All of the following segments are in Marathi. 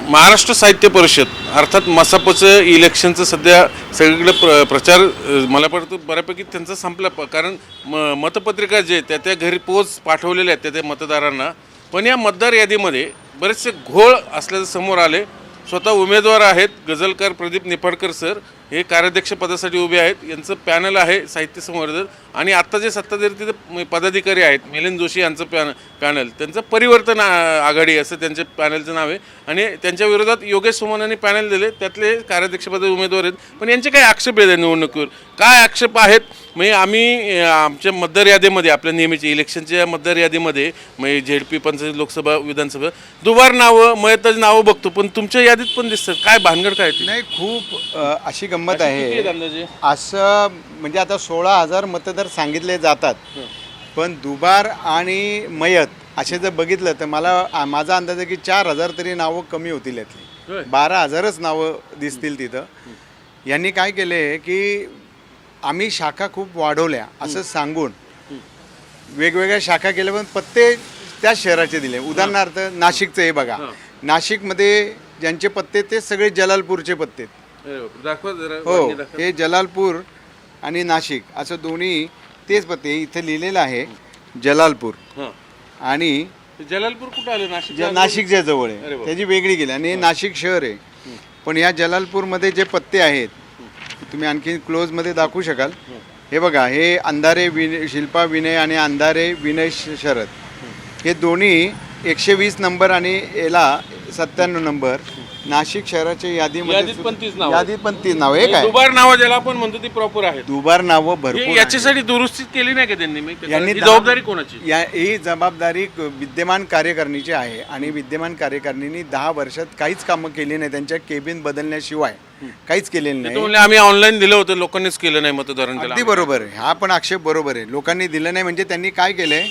महाराष्ट्र साहित्य परिषद अर्थात मसापचं इलेक्शनचं सध्या सगळीकडे प्रचार मला वाटतं बऱ्यापैकी त्यांचा संपला कारण मतपत्रिका जे त्या घरी पोच पाठवलेल्या आहेत त्या मतदारांना. पण या मतदार यादीमध्ये बरेचसे घोळ असल्याचं समोर आले. स्वतः उमेदवार आहेत गझलकार प्रदीप निफाडकर सर हे कार्याध्यक्षपदासाठी उभे आहेत. यांचं पॅनल आहे साहित्य संवर्धन आणि आत्ता जे सत्ताधारी तिथे पदाधिकारी आहेत मिलिंद जोशी यांचं पॅनल त्यांचं परिवर्तन आघाडी असं त्यांच्या पॅनलचं नाव आहे. आणि त्यांच्या विरोधात योगेश सुमनांनी पॅनल दिले त्यातले कार्याध्यक्षपदाचे उमेदवार आहेत. पण यांचे काही आक्षेप आहेत निवडणुकीवर काय आक्षेप आहेत म्हणजे आम्ही आमच्या मतदार यादीमध्ये आपल्या नेहमीच्या इलेक्शनच्या मतदार यादीमध्ये म्हणजे झेडपी पंचायत लोकसभा विधानसभा दुबार नावं मयताची नावं बघतो पण तुमच्या यादीत पण दिसतात काय भानगड काय नाही. खूप अशी गंमत आहे असं म्हणजे आता 16,000 मतदार सांगितले जातात पण दुबार आणि मयत असे जर बघितलं तर माझा अंदाज आहे की 4,000 तरी नावं कमी होतील यातली 12,000च नावं दिसतील तिथं. यांनी काय केले की आम्ही शाखा खूप वाढवल्या असं सांगून वेगवेगळ्या शाखा केल्या पण पत्ते त्याच शहराचे दिले. उदाहरणार्थ नाशिकचं हे बघा नाशिकमध्ये ज्यांचे पत्ते ते सगळे जलालपूरचे पत्ते हो हे जलालपूर आणि नाशिक असं दोन्ही तेच पत्ते इथे लिहिलेलं आहे जलालपूर आणि जलालपूर कुठं आलं नाशिकच्या जवळ आहे त्याची वेगळी गेली आणि नाशिक शहर आहे. पण या जलालपूरमध्ये जे पत्ते आहेत तुम्ही आणखी क्लोजमध्ये दाखवू शकाल. हे बघा हे अंधारे शिल्पा विनय आणि अंधारे विनय शरद हे दोन्ही 120 नंबर आणि याला 97 नंबर नाशिक शहराच्या यादीत पण 30 नाव आहे. काय दुबार नावं ज्याला आपण म्हणतो ती प्रॉपर आहे दुबार नावं भरपूर याच्यासाठी दुरुस्ती केली नाही का त्यांनी जबाबदारी कोणाची ही जबाबदारी विद्यमान कार्यकारिणीची आहे आणि विद्यमान कार्यकारिणीने 10 वर्षात काहीच कामं केली नाही. त्यांच्या केबिन बदलण्याशिवाय काहीच केलेलं नाही. आम्ही ऑनलाईन दिलं होतं लोकांनीच केलं नाही मतदारांना. अगदी बरोबर आहे. हा पण आक्षेप बरोबर आहे. लोकांनी दिलं नाही म्हणजे त्यांनी काय केलंय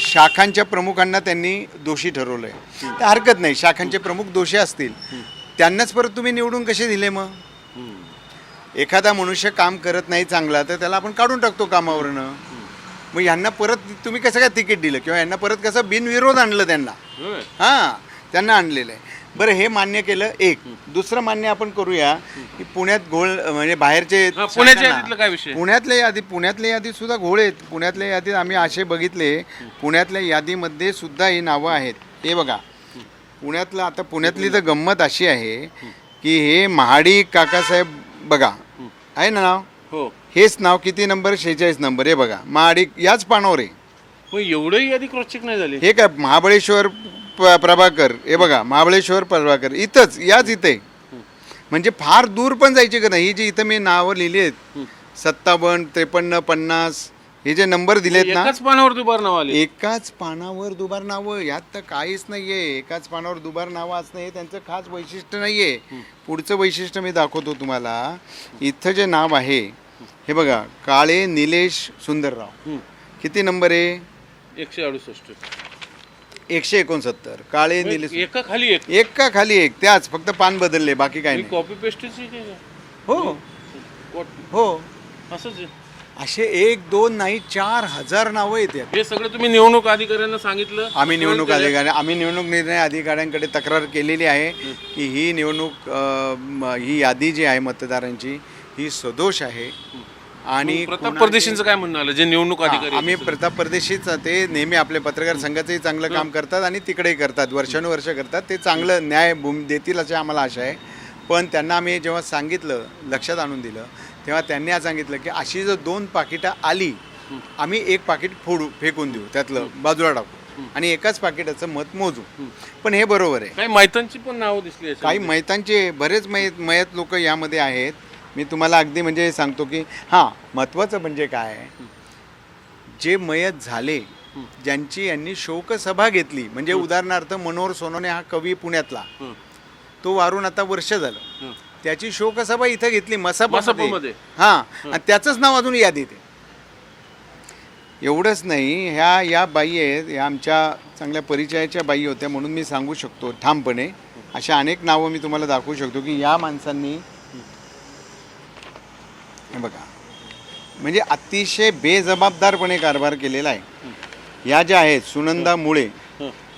शाखांच्या प्रमुखांना त्यांनी दोषी ठरवलंय. तर हरकत नाही शाखांचे प्रमुख दोषी असतील त्यांनाच परत तुम्ही निवडून कसे दिले. मग एखादा मनुष्य काम करत नाही चांगला तर त्याला आपण काढून टाकतो कामावरनं. मग यांना परत तुम्ही कसं काय तिकीट दिलं किंवा यांना परत कसं बिनविरोध आणलं त्यांना. त्यांना आणलेलं आहे. बरं हे मान्य केलं. एक दुसरं मान्य आपण करूया की पुण्यात घोळ म्हणजे बाहेरचे पुण्यातल्या यादीत सुद्धा घोळ आहेत. पुण्यातल्या यादीत आम्ही असे बघितले पुण्यातल्या यादीमध्ये सुद्धा ही नावं आहेत. हे बघा पुण्यातलं आता पुण्यातली तर गंमत अशी आहे की हे महाडिक काकासाहेब बघा आहे ना नाव हो हेच नाव किती नंबर 46 नंबर हे बघा महाडिक याच पानावर आहे. एवढंही यादी क्रॉस चेक नाही झाली. हे काय महाबळेश्वर प्रभाकर हे बघा महाबळेश्वर प्रभाकर इथंच याच इथे म्हणजे फार दूर पण जायचे का नाही. ही जी इथं मी नावं लिहिली आहेत 57 53 50 हे जे नंबर दिलेत ना एकाच पानावर दुबार नाव आले. एकाच पानावर दुबार नावं यात तर काहीच नाहीये. एकाच पानावर दुबार नावं असणं हे त्यांचं खास वैशिष्ट्य नाहीये. पुढचं वैशिष्ट्य मी दाखवतो तुम्हाला. इथं जे नाव आहे हे बघा काळे निलेश सुंदरराव किती नंबर आहे 168 169 काळे निलेश एका खाली एका खाली एक त्याच फक्त पान बदलले बाकी काय नाही. कॉपी पेस्ट हो हो असंच आहे. असे 1 2 नाही 4,000 नावं येतात. हे सगळं तुम्ही निवडणूक अधिकाऱ्यांना सांगितलं. आम्ही निवडणूक निर्णय अधिकाऱ्यांकडे तक्रार केलेली आहे की ही निवडणूक ही यादी जी आहे मतदारांची ही सदोष आहे. आणि प्रताप परदेशींचं काय म्हणणं आलं जे निवडणूक अधिकारी आम्ही प्रताप परदेशीच ते नेहमी आपले पत्रकार संघाचंही चांगलं काम करतात आणि तिकडेही करतात वर्षानुवर्ष करतात. ते चांगलं न्याय देतील अशी आम्हाला आशा आहे. पण त्यांना आम्ही जेव्हा सांगितलं लक्षात आणून दिलं तेव्हा त्यांनी आज सांगितलं की अशी जर 2 पाकिटं आली आम्ही एक पाकिट फेकून देऊ त्यातलं बाजूला टाकू आणि एकाच पाकिटाचं मत मोजू. पण हे बरोबर आहे. काही मैतांची पण नावं दिसली काही मैतांचे बरेच मयत लोक यामध्ये आहेत. मी तुम्हाला अगदी म्हणजे सांगतो की हां महत्त्वाचं म्हणजे काय जे मयत झाले ज्यांची यांनी शोकसभा घेतली म्हणजे उदाहरणार्थ मनोहर सोनवणे हा कवी पुण्यातला तो वारून आता वर्ष झालं त्याची शोकसभा इथं घेतली मसापमध्ये आणि त्याचंच नाव अजून यादीत आहे. एवढंच नाही या बाई आहेत या आमच्या चांगल्या परिचयाच्या बाई होत्या म्हणून मी सांगू शकतो ठामपणे. अशा अनेक नावं मी तुम्हाला दाखवू शकतो की या माणसांनी बघा म्हणजे अतिशय बेजबाबदारपणे कारभार केलेला आहे. या ज्या आहेत सुनंदा मुळे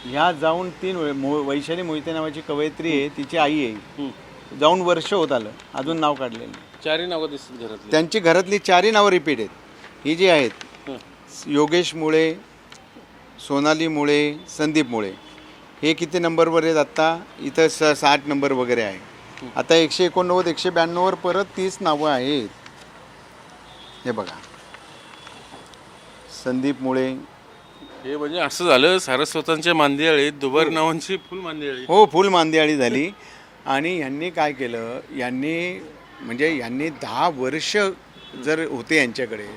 ह्या जाऊन वैशाली मोहिते नावाची कवयित्री आहे, तिची आई आहे, जाऊन वर्ष होत आलं, अजून नाव काढलेलं नाही. चारही नावं दिसतात घरातली. त्यांची घरातली 4ही नावं रिपीट आहेत. ही जी आहेत योगेश मुळे, सोनाली मुळे, संदीप मुळे, हे किती नंबरवर आहेत आत्ता? इथं 60 नंबर वगैरे आहे. आता 189, 192वर परत 30 नावं आहेत. हे बघा, संदीप मुळे. हे म्हणजे असं झालं, सारस्वतांच्या मांदियाळीत दुबार नावांची फुल मांदियाळी. हो, फुल मांदियाळी झाली. आणि यांनी काय केलं, यांनी 10 वर्ष जर होते यांच्याकडे,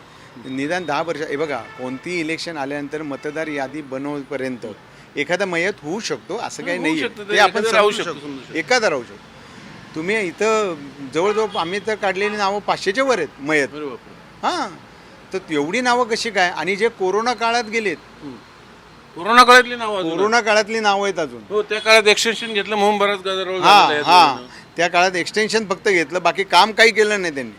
निदान 10 वर्ष. हे बघा, कोणती इलेक्शन आल्यानंतर मतदार यादी बनवपर्यंत एखादा मयत होऊ शकतो, असं काही नाही आहे. ते आपण राहू शकतो, एखादा राहू शकतो. तुम्ही इथं जवळजवळ आम्ही तर काढलेली नावं 500च्या वर आहेत मयत. हां, तर एवढी नावं कशी काय? आणि जे कोरोना काळात गेलेत, कोरोना काळातली नावं, कोरोना काळातली नावं आहेत अजून. हो, त्या काळात एक्सटेन्शन घेतलं म्हणून बराच गदारोळ हां झालेला आहे. हां, त्या काळात एक्सटेन्शन फक्त घेतलं, बाकी काम काही केलं नाही त्यांनी.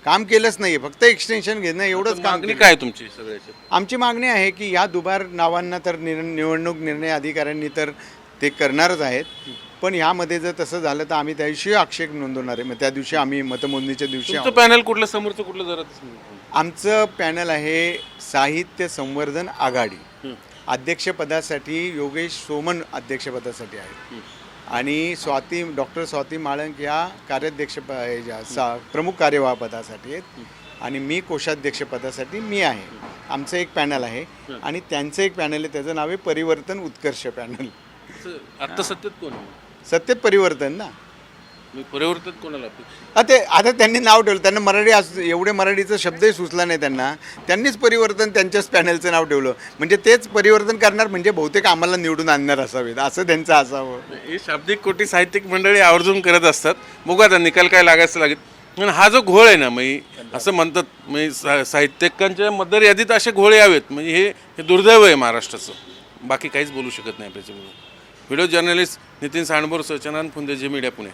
काम केलंच नाही, फक्त एक्सटेन्शन घेणं एवढंच काम. मागणी काय तुमची सगळ्याची? आमची मागणी आहे की या दुबार नावांना तर निवडणूक निर्णय अधिकाऱ्यांनी तर ते करणारच आहेत, पण ह्यामध्ये जर तसं झालं तर आम्ही त्या दिवशी आक्षेप नोंदवणार आहे. मग त्या दिवशी आम्ही मतमोजणीच्या दिवशी तुमचं पॅनल कुठलं, समोरचं कुठलं जरा? आमचं पॅनल आहे साहित्य संवर्धन आघाडी. अध्यक्षपदासाठी योगेश सोमन अध्यक्षपदासाठी आहे, आणि डॉक्टर स्वाती माळंक या कार्याध्यक्ष प्रमुख कार्यवाहपदासाठी आहेत, आणि मी कोषाध्यक्षपदासाठी मी आहे. आमचं एक पॅनल आहे, आणि त्यांचं एक पॅनल आहे, त्याचं नाव आहे परिवर्तन उत्कर्ष पॅनल. आत्ता सत्तेत कोण आहे? सत्तेत परिवर्तन ना. परिवर्तन कोणाला? आता त्यांनी नाव ठेवलं, त्यांना एवढे मराठीचा शब्दही सुचला नाही त्यांना, त्यांनीच परिवर्तन त्यांच्याच पॅनलचं नाव ठेवलं. म्हणजे तेच परिवर्तन करणार, म्हणजे बहुतेक आम्हाला निवडून आणणार असावेत, असं त्यांचं असावं. हे शाब्दिक कोटी साहित्यिक मंडळी आवर्जून करत असतात. बघू आता निकाल काय लागायचं लागेल. पण हा जो घोळ आहे ना, म्हणजे असं म्हणतात, म्हणजे साहित्यिकांच्या मतदार यादीत असे घोळ यावेत, म्हणजे हे दुर्दैव आहे महाराष्ट्राचं. बाकी काहीच बोलू शकत नाही त्याच्यामुळे. व्हिडिओ जर्नलिस्ट नितीन सांडभोर, चनन फुंदे, जे मीडिया, पुणे.